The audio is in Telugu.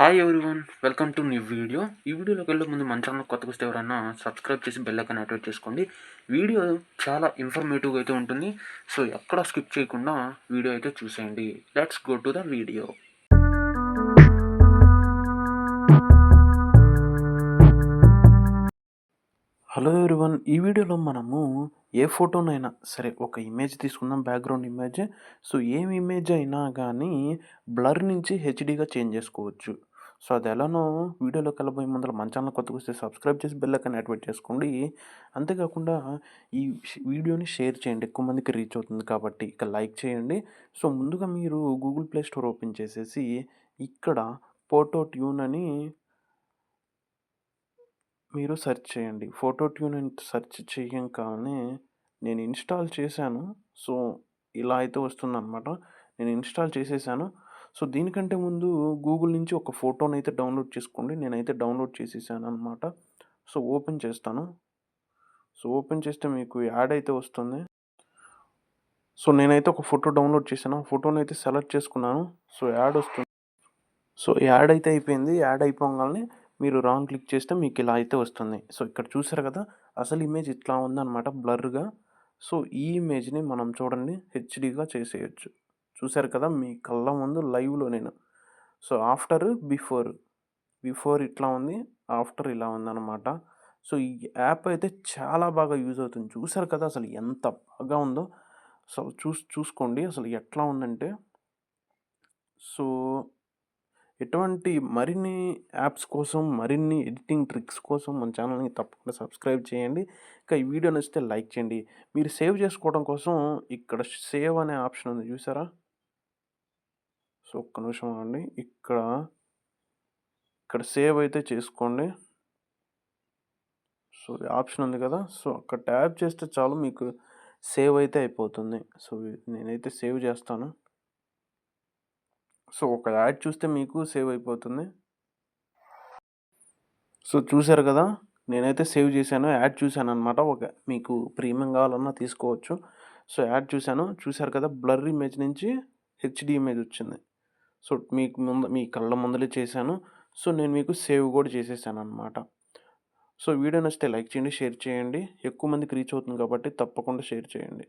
Hi everyone, welcome to new video. ఈ వీడియోలోకి వెళ్ళే ముందు మన ఛానల్ కొత్తగా వస్తే ఎవరన్నా సబ్స్క్రైబ్ చేసి బెల్ ఐకాన్ యాక్టివేట్ చేసుకోండి. వీడియో చాలా ఇన్ఫర్మేటివ్గా అయితే ఉంటుంది. సో ఎక్కడ స్కిప్ చేయకుండా వీడియో అయితే చూసేయండి. Let's go to the video. Hello everyone, ఈ వీడియోలో మనము ఏ ఫోటోనైనా సరే ఒక ఇమేజ్ తీసుకుందాం, బ్యాక్గ్రౌండ్ ఇమేజ్. సో ఏం ఇమేజ్ అయినా కానీ బ్లర్ నుంచి హెచ్డీగా చేంజ్ చేసుకోవచ్చు. సో అది ఎలానో వీడియోలోకి వెళ్ళబోయే ముందర మన ఛానల్ కొత్తగా వస్తే సబ్స్క్రైబ్ చేసి బెల్ ఐకాన్ యాక్టివేట్ చేసుకోండి. అంతేకాకుండా ఈ వీడియోని షేర్ చేయండి, ఎక్కువ మందికి రీచ్ అవుతుంది కాబట్టి. ఇక లైక్ చేయండి. సో ముందుగా మీరు గూగుల్ ప్లే స్టోర్ ఓపెన్ చేసేసి ఇక్కడ ఫోటో ట్యూన్ అని మీరు సెర్చ్ చేయండి. ఫోటో ట్యూన్ అని సెర్చ్ చేయంగానే నేను ఇన్‌స్టాల్ చేశాను. సో ఇలా అయితే వస్తుందనమాట. నేను ఇన్‌స్టాల్ చేసేసాను. సో దీనికంటే ముందు గూగుల్ నుంచి ఒక ఫోటోనైతే డౌన్‌లోడ్ చేసుకోండి. నేనైతే డౌన్‌లోడ్ చేసేసాననమాట. సో ఓపెన్ చేస్తాను. సో ఓపెన్ చేస్తే మీకు యాడ్ అయితే వస్తుంది. సో నేనైతే ఒక ఫోటో డౌన్‌లోడ్ చేశాను. ఆ ఫోటోనైతే సెలెక్ట్ చేసుకున్నాను. సో యాడ్ వస్తుంది. సో యాడ్ అయితే అయిపోయింది. యాడ్ అయిపోగానే మీరు రాంగ్ క్లిక్ చేస్తే మీకు ఇలా అయితే వస్తుంది. సో ఇక్కడ చూసారు కదా, అసలు ఇమేజ్ ఇట్లా ఉందన్నమాట బ్లర్‌గా. సో ఈ ఇమేజ్‌ని మనం చూడండి హెచ్‌డీగా చేసేయొచ్చు. చూసారు కదా మీ కళ్ళ ముందు లైవ్‌లో నేను. So after, before. బిఫోర్ ఇట్లా ఉంది. ఆఫ్టర్ ఇలా ఉందన్నమాట. సో ఈ యాప్ అయితే చాలా బాగా యూజ్ అవుతుంది. చూసారు కదా అసలు ఎంత బాగా ఉందో. సో చూసుకోండి అసలు ఎట్లా ఉందంటే. సో ఎటువంటి మరిన్ని యాప్స్ కోసం, మరిన్ని ఎడిటింగ్ ట్రిక్స్ కోసం మన ఛానల్‌ని తప్పకుండా సబ్స్క్రైబ్ చేయండి. ఇంకా ఈ వీడియో నచ్చితే లైక్ చేయండి. మీరు సేవ్ చేసుకోవడం కోసం ఇక్కడ సేవ్ అనే ఆప్షన్ ఉంది చూసారా? సో ఒక్క నిమిషం ఆగండి. ఇక్కడ సేవ్ అయితే చేసుకోండి. సో ఆప్షన్ ఉంది కదా! సో అక్కడ ట్యాప్ చేస్తే చాలు మీకు సేవ్ అయితే అయిపోతుంది. సో నేనైతే సేవ్ చేస్తాను. సో ఒక యాడ్ చూస్తే మీకు సేవ్ అయిపోతుంది. సో చూసారు కదా! నేనైతే సేవ్ చేశాను. యాడ్ చూశాననమాట. మీకు ప్రీమియం కావాలన్నా తీసుకోవచ్చు. సో యాడ్ చూశాను. చూసారు కదా! బ్లర్ ఇమేజ్ నుంచి హెచ్‌డీ ఇమేజ్ వచ్చింది. సో మీ కళ్ళ ముందలే చేశాను. సో నేను మీకు సేవ్ కూడా చేసేసాననమాట. సో వీడియో నచ్చితే లైక్ చేయండి, షేర్ చేయండి. ఎక్కువ మందికి రీచ్ అవుతుంది కాబట్టి తప్పకుండా షేర్ చేయండి.